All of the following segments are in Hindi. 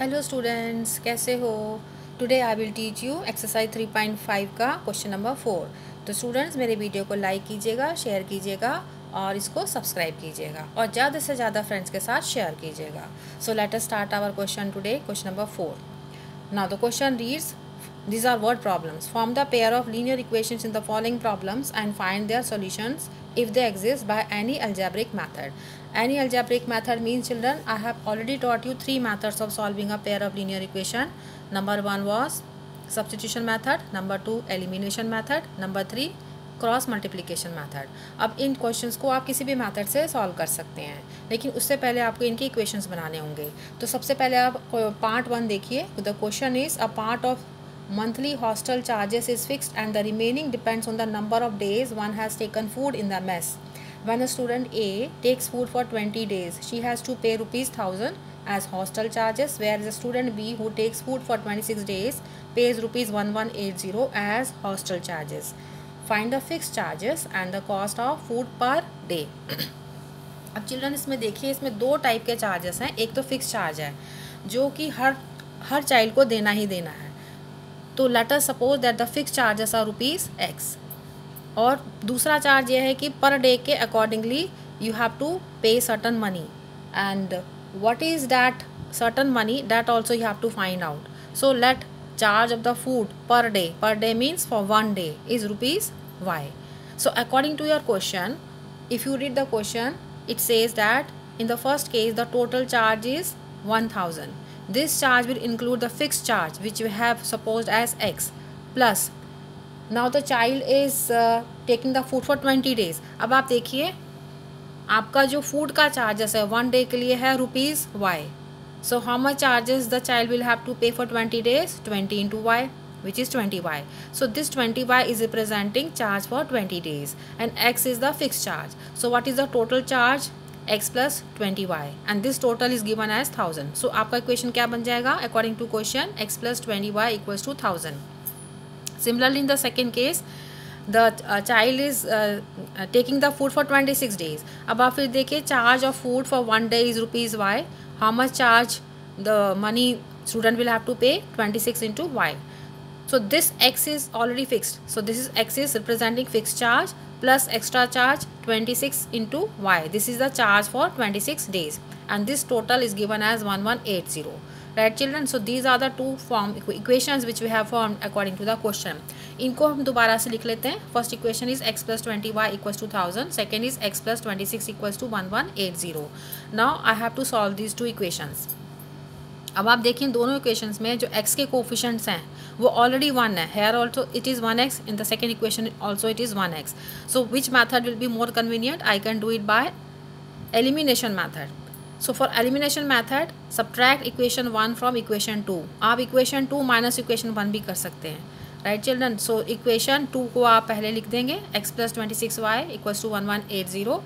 हेलो स्टूडेंट्स, कैसे हो? Today I will teach you exercise 3.5 का क्वेश्चन नंबर 4। तो स्टूडेंट्स, मेरे वीडियो को लाइक कीजिएगा, शेयर कीजिएगा और इसको सब्सक्राइब कीजिएगा और ज़्यादा से ज़्यादा फ्रेंड्स के साथ शेयर कीजिएगा। So let us start our question today, question number 4। Now the question reads, these are word problems. Form the pair of linear equations in the following problems and find their solutions if they exist by any algebraic method. Any algebraic method means, children, I have already taught you 3 methods of solving a pair of linear equation. Number 1 was substitution method, number 2 elimination method, number 3 cross multiplication method. अब इन क्वेश्चंस को आप किसी भी मेथड से सॉल्व कर सकते हैं, लेकिन उससे पहले आपको इनके इक्वेशंस बनाने होंगे। तो सबसे पहले आप पार्ट 1 देखिए। The question is a part of monthly hostel charges is fixed and the remaining depends on the number of days one has taken food in the mess. When a student A takes food for 20 days, she has to pay rupees 1000 as hostel charges, whereas a student B who takes food for 26 days pays rupees 1180 as hostel charges. Find the fixed charges and the cost of food per day. अब चिल्ड्रन इसमें देखिए, इसमें दो टाइप के चार्जेस हैं। एक तो फिक्स चार्ज है जो कि हर चाइल्ड को देना ही देना है। तो let us suppose that the fix charges are rupees x. और दूसरा चार्ज ये है कि पर डे के accordingly you have to pay certain money, and what is that certain money, that also you have to find out. So let charge of the food per day means for 1 day is rupees y. So according to your question, if you read the question, it says that in the first case the total charge is 1000. This charge will include the fixed charge which we have supposed as x, plus now the child is taking the food for 20 days. अब आप देखिए, आपका जो फूड का चार्जेस है 1 day के लिए है rupees y. So how much charges the child will have to pay for 20 days? 20 into y, which is 20y. So this 20y is representing charge for 20 days and x is the fixed charge. So what is the total charge? x plus 20y, and this total is given as 1000. So आपका इक्वेशन क्या बन जाएगा according to question? x plus 20y equals to 1000. Similarly in the second case, the child is taking the food for 26 days. अब आप फिर देखिए, charge of food for 1 day is rupees y. How much charge the money student will have to pay? 26 into y. So this x is already fixed. So this is x is representing fixed charge plus extra charge 26 into y. This is the charge for 26 days and this total is given as 1180. Right children? So these are the two form equations which we have formed according to the question. इनको हम दोबारा से लिख लेते हैं। First equation is x plus 20y equals to 1000. Second is x plus 26 equals to 1180. Now I have to solve these two equations. अब आप देखिए, दोनों इक्वेशंस में जो x के कोफिशिएंट्स हैं वो ऑलरेडी 1 है। Here also it is 1x, in the second equation also it is 1x. So which method will be more convenient? I can do it by elimination method. So for elimination method, subtract equation 1 from equation 2. आप इक्वेशन 2 माइनस इक्वेशन 1 भी कर सकते हैं, राइट चिल्ड्रन? सो इक्वेशन 2 को आप पहले लिख देंगे, x plus 26y equals to 1180,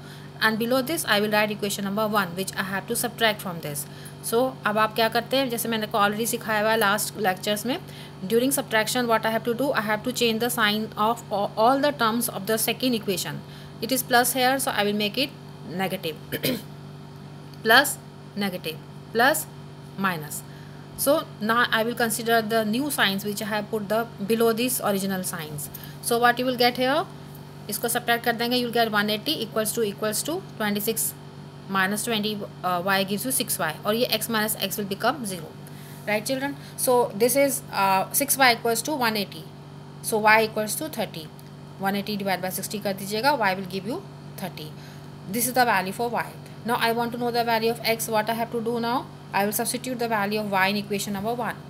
and below this I will write equation number 1 which I have to subtract from this. So अब आप क्या करते हैं, जैसे मैंने को ऑलरेडी सिखाया हुआ है लास्ट लेक्चर्स में, during subtraction what I have to do, I have to change the sign of all the terms of the second equation. It is plus here, so I will make it negative. Plus negative plus minus. So now I will consider the new signs which I have put the below these original signs. So what you will get here, इसको subtract कर देंगे, you will get 180 equals to 26 minus 20 y gives you 6y, और ये x minus x will become 0. Right children? So this is 6y equals to 180. So y equals to 30. 180 divided by 60 कर दीजिएगा, y will give you 30. This is the value for y. Now I want to know the value of x. What I have to do now? I will substitute the value of y in equation number 1.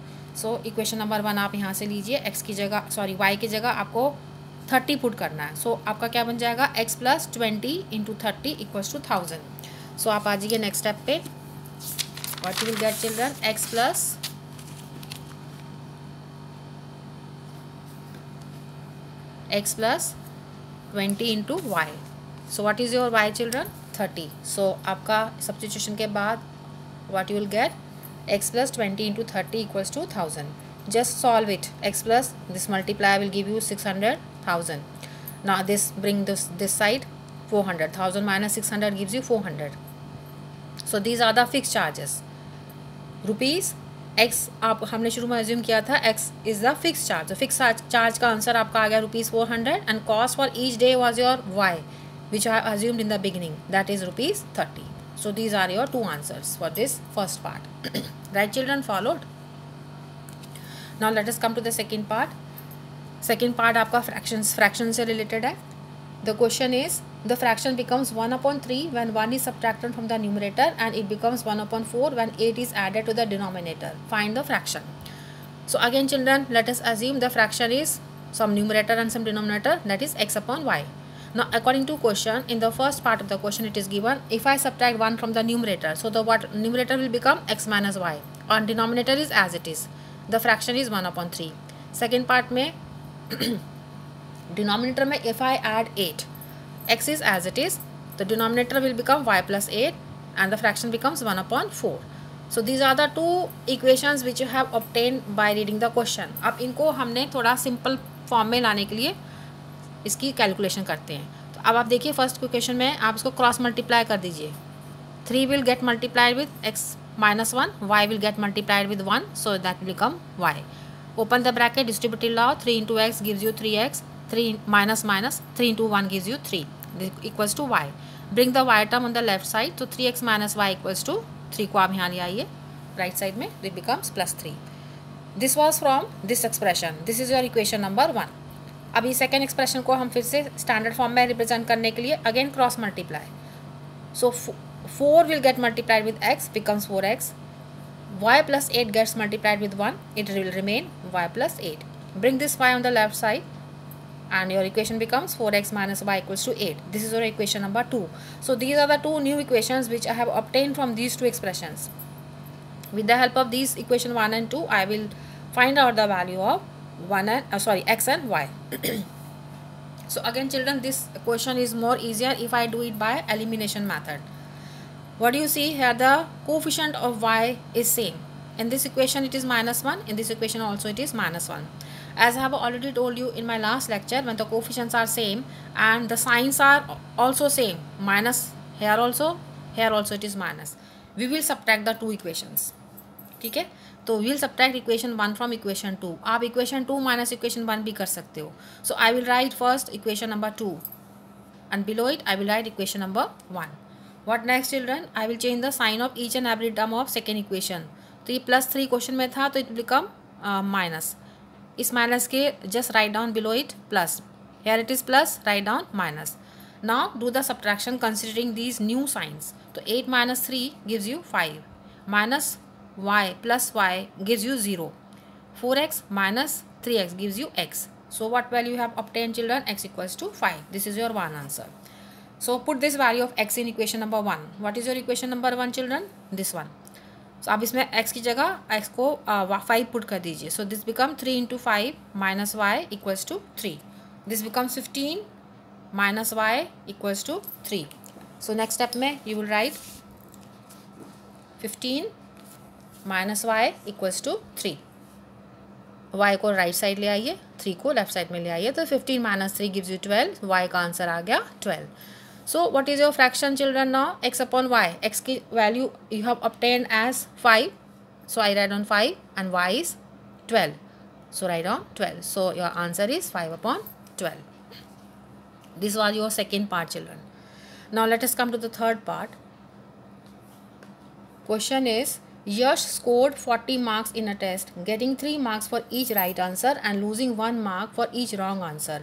So equation number 1 आप यहाँ से लीजिए, x की जगह y की जगह आपको 30 पुट करना है. सो आपका क्या बन जाएगा? x plus 20 into 30 equals to 1000. सो आप आ जाइए नेक्स्ट स्टेप पे. What you will get children? x plus 20 into y. So what is your y children? 30. So आपका सब्स्टिट्यूशन के बाद what you will get? x plus 20 into 30 equals to 1000. Just solve it. X plus this multiply will give you 600,000. Now this bring this side 400. 1000 minus 600 gives you 400. So these are the fixed charges. Rupees x आप हमने शुरू में अज्यूम किया था x is the fix charge, तो फिक्स चार्ज का आंसर आपका आ गया ₹400 and cost for each day was your y which I assumed in the beginning that is ₹30. So these are your two answers for this first part. Right children, followed? Now let us come to the second part. Second part आपका fraction से related है. The question is the fraction becomes 1/3 when 1 is subtracted from the numerator and it becomes 1/4 when 8 is added to the denominator. Find the fraction. So again children, let us assume the fraction is some numerator and some denominator, that is x upon y. Now according to question, in the first part of the question it is given if I subtract 1 from the numerator, so the what numerator will become x minus y and denominator is as it is, the fraction is 1/3. Second part में denominator में if I add 8, x is as it is, the denominator will become y plus 8 and the fraction becomes 1/4. So these are the two equations which you have obtained by reading the question. अब इनको हमने थोड़ा सिंपल फॉर्म में लाने के लिए इसकी कैलकुलेशन करते हैं. तो अब आप देखिए फर्स्ट इक्वेशन में आप इसको क्रॉस मल्टीप्लाई कर दीजिए. 3 will get multiplied with x minus 1, y will get multiplied with 1, so that will become y. Open the bracket, distributive law, 3 into x gives you 3x, 3 minus 3 into 1 gives you 3, this equals to y. Bring the y term on the left side, so 3x minus y equals to 3 को आप यहाँ ले आइए राइट साइड में, it becomes plus 3. This was from this expression. This is your equation number 1. अभी सेकेंड एक्सप्रेशन को हम फिर से स्टैंडर्ड फॉर्म में रिप्रेजेंट करने के लिए again cross multiply. So 4 will get multiplied with x becomes 4x, y plus 8 gets multiplied with 1, it will remain y plus 8. Bring this y on the left side and your equation becomes 4x minus y equals to 8. This is your equation number 2. So these are the two new equations which I have obtained from these two expressions. With the help of these equation 1 and 2, I will find out the value of x and y. So again children, this question is more easier if I do it by elimination method. What do you see here? The coefficient of y is same. In this equation it is -1, in this equation also it is -1. As I have already told you in my last lecture, when the coefficients are same and the signs are also same, minus here also it is minus, we will subtract the two equations. ठीक है, तो we'll subtract equation 1 from equation 2. आप इक्वेशन 2 माइनस इक्वेशन 1 भी कर सकते हो. So I will write first equation number 2 and below it I will write equation number 1. What next children? I will change the sign of each and every term of second equation. तो ये +3 क्वेश्चन में था तो इट बिकम माइनस. इस माइनस के just write down below it plus. Here it is plus, write down minus. Now do the subtraction considering these new science. तो 8 minus 3 gives you 5 minus y plus y gives you 0. 4x minus 3x gives you x. So what value you have obtained children? X equals to 5. This is your one answer. So put this value of x in equation number 1. What is your equation number 1 children? This one. So अब इसमें x की जगह x को 5 पुट कर दीजिए. So this become 3 into 5 minus y equals to 3. This becomes 15 minus y equals to 3. So next step में you will write 15 minus y equals to 3. y को राइट साइड ले आइए, 3 को लेफ्ट साइड में ले आइए. तो 15 minus 3 gives you 12. y का आंसर आ गया 12. So what is your fraction children now? x upon y. x की value you have obtained as 5. So I write on 5 and y is 12. So write on 12. So your answer is 5/12. This was your second part children. Now let us come to the third part. Question is, Yash scored 40 marks in a test, getting 3 marks for each right answer and losing 1 mark for each wrong answer.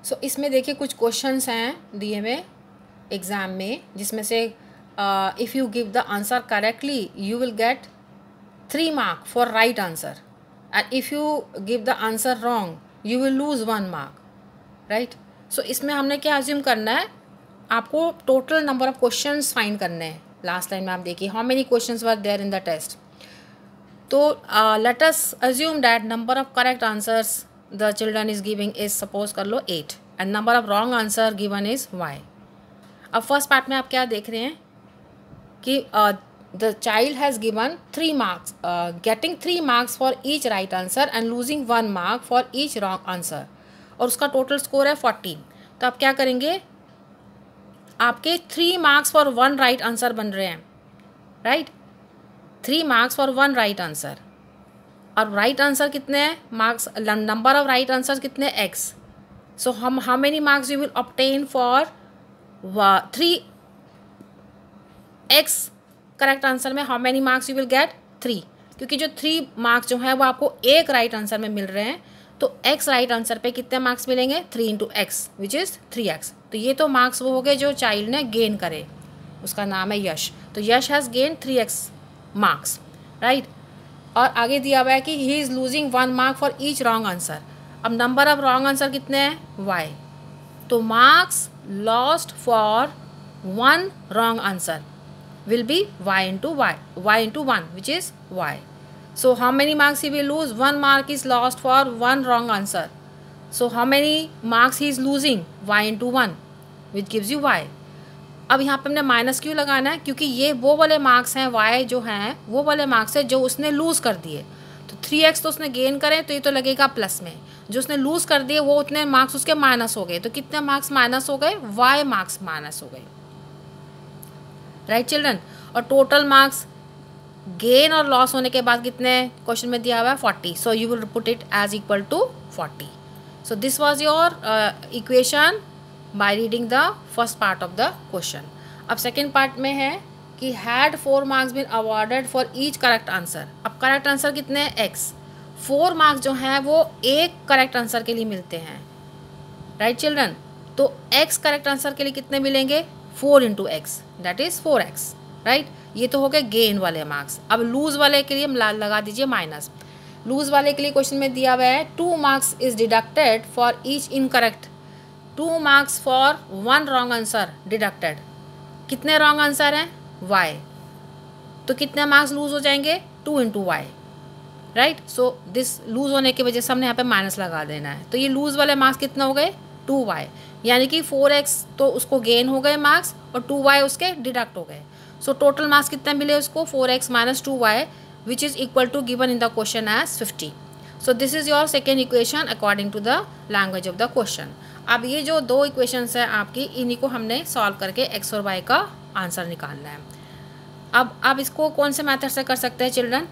So इसमें देखिए कुछ क्वेश्चंस हैं दिए हुए एग्ज़ाम में, जिसमें से if you give the answer correctly you will get 3 mark for right answer and if you give the answer wrong you will lose 1 mark, right? So इसमें हमने क्या अज्यूम करना है, आपको total number of questions find करने हैं. लास्ट टाइम में आप देखिए how many questions were there in the test. तो let us assume that number of correct answers the children is giving is suppose कर लो 8 and number of wrong answer given is y. अब फर्स्ट पार्ट में आप क्या देख रहे हैं कि the child has given 3 marks, getting 3 marks for each right answer and losing 1 mark for each wrong answer, और उसका टोटल स्कोर है 40. तो आप क्या करेंगे, आपके 3 marks फॉर 1 राइट आंसर बन रहे हैं, right? 3 marks for 1 right answer. और राइट आंसर कितने हैं, marks, number of right answer कितने, एक्स। सो हम how many marks you will obtain for 3 x correct answer में, how many marks you will get 3, क्योंकि जो 3 मार्क्स जो है वो आपको एक राइट आंसर में मिल रहे हैं, तो एक्स राइट आंसर पे कितने मार्क्स मिलेंगे, 3 into x which is 3x। तो ये तो मार्क्स वो हो गए जो चाइल्ड ने गेन करे, उसका नाम है यश। तो Yash has gain 3x marks, right. और आगे दिया हुआ है कि he is losing 1 mark for each wrong answer. अब नंबर ऑफ रॉन्ग आंसर कितने हैं, y। तो marks lost for 1 wrong answer will be y into 1 which is y. So how many marks he will lose, 1 mark is lost for 1 wrong answer. So how many marks he is losing, y into 1 which gives you y. अब यहाँ पे हमने माइनस क्यों लगाना है, क्योंकि ये वो वाले मार्क्स हैं, y जो हैं वो वाले मार्क्स हैं जो उसने लूज़ कर दिए। तो 3x तो उसने गेन करें तो ये तो लगेगा प्लस में, जो उसने लूज़ कर दिए वो उतने मार्क्स उसके माइनस हो गए। तो कितने मार्क्स माइनस हो गए, y मार्क्स माइनस हो गए, राइट चिल्ड्रन। और टोटल मार्क्स गेन और लॉस होने के बाद कितने क्वेश्चन में दिया हुआ है, 40। So you will put it as equal to 40। So this was your equation by reading the first part of the question. अब सेकेंड पार्ट में है कि had 4 marks been awarded for each correct answer. अब करेक्ट आंसर कितने हैं, एक्स। 4 मार्क्स जो हैं वो एक करेक्ट आंसर के लिए मिलते हैं, राइट चिल्ड्रन। तो एक्स करेक्ट आंसर के लिए कितने मिलेंगे, 4 into x that is 4x, right. ये तो हो गए गेन वाले मार्क्स। अब लूज़ वाले के लिए लगा दीजिए माइनस। लूज़ वाले के लिए क्वेश्चन में दिया हुआ है 2 marks is deducted for each incorrect, 2 marks for 1 wrong answer deducted. कितने रॉन्ग आंसर हैं, y। तो कितने मार्क्स लूज़ हो जाएंगे, 2 into y, right. So this lose होने की वजह से हमने यहाँ पे माइनस लगा देना है। तो ये लूज़ वाले मार्क्स कितने हो गए, 2y, यानी कि 4x तो उसको गेन हो गए मार्क्स और 2y उसके डिडक्ट हो गए। सो टोटल मार्क्स कितने मिले उसको, 4x माइनस 2y which is equal to given in the question as 50। So this is your second equation according to the language of the question. अब ये जो 2 इक्वेशंस हैं आपकी, इन्हीं को हमने सॉल्व करके x और y का आंसर निकालना है। अब इसको कौन से मेथड से कर सकते हैं चिल्ड्रन।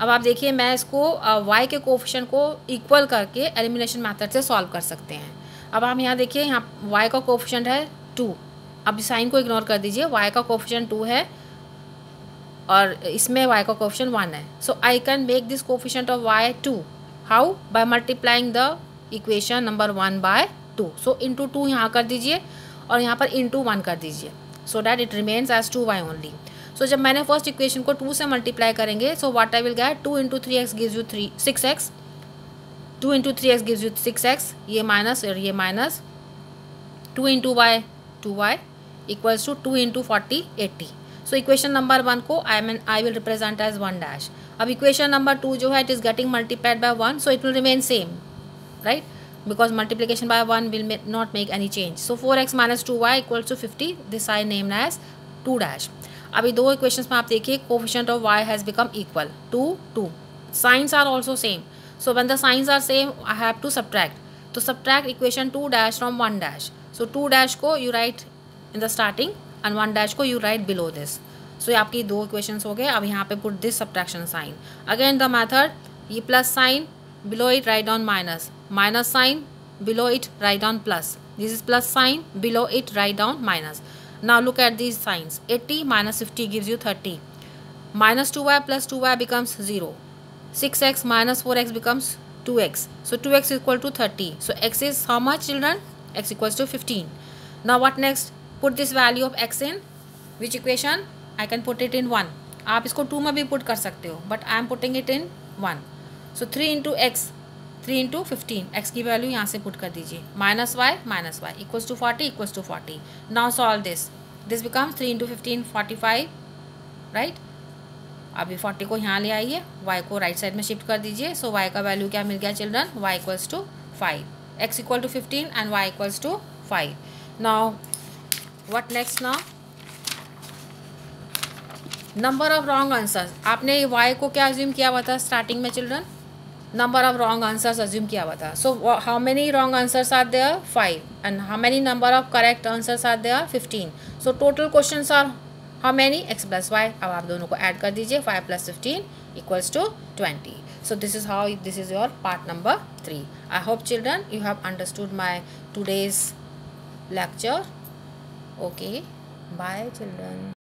अब आप देखिए, मैं इसको y के कोफिशिएंट को इक्वल करके एलिमिनेशन मेथड से सॉल्व कर सकते हैं। अब आप यहाँ देखिए, यहाँ y का कोफिशिएंट है 2। अब साइन को इग्नोर कर दीजिए, y का कोफिशिएंट 2 है और इसमें y का कोफिशिएंट 1 है। So I can make this coefficient of y 2, how, by multiplying the equation number 1 by 2। So into 2 यहाँ कर दीजिए और यहाँ पर इंटू 1 कर दीजिए, so that it remains as 2y only. So जब मैंने फर्स्ट इक्वेशन को 2 से मल्टीप्लाई करेंगे, so what I will get, 2 into 3x gives you 6x, 2 into 3x gives you 6x, ये माइनस और ये minus, 2 into y 2y equals to 2 into 40 80। So equation number 1 को I will represent as 1 dash. अब इक्वेशन नंबर 2 जो है it is getting multiplied by 1, so it will remain same, right, because multiplication by 1 will not make any change. So 4x minus 2y equals to 50. This I named as 2 dash. अभी 2 equations में आप देखिए, coefficient of y has become equal to 2. Signs are also same. So when the signs are same, I have to subtract. तो subtract equation 2 dash from 1 dash. So 2 dash को you write in the starting and 1 dash को you write below this. So ये आपकी 2 equations हो गए। अब यहाँ पे put this subtraction sign. Again the method, ये plus sign, below it write down minus, minus sign, below it write down plus, this is plus sign, below it write down minus. Now look at these signs, 80 minus 50 gives you 30, minus 2y plus 2y becomes 0, 6x minus 4x becomes 2x, so 2x is equal to 30. So x is how much children, x equals to 15. Now what next, put this value of x in which equation, I can put it in 1. आप इसको 2 में भी put कर सकते हो, but I am putting it in 1. So 3 into x, 3 into 15, x की वैल्यू यहाँ से पुट कर दीजिए, minus y equals to 40 now solve this becomes 3 into 15 45, right. अभी 40 को यहाँ ले आइए, y को राइट साइड में शिफ्ट कर दीजिए। सो y का वैल्यू क्या मिल गया children, y equals to 5, x equal to 15 and y equals to 5। Now what next, now number of wrong answers. आपने y को क्या अज्यूम किया हुआ था स्टार्टिंग में children, number of wrong answers assume किया हुआ था। So how many wrong answers are there, 5, and how many number of correct answers are there, 15। So total questions are how many x plus y, अब आप दोनों को ऐड कर दीजिए, 5 + 15 = 20. So this is how, this is your part number 3. I hope children you have understood my today's lecture. Okay, bye children.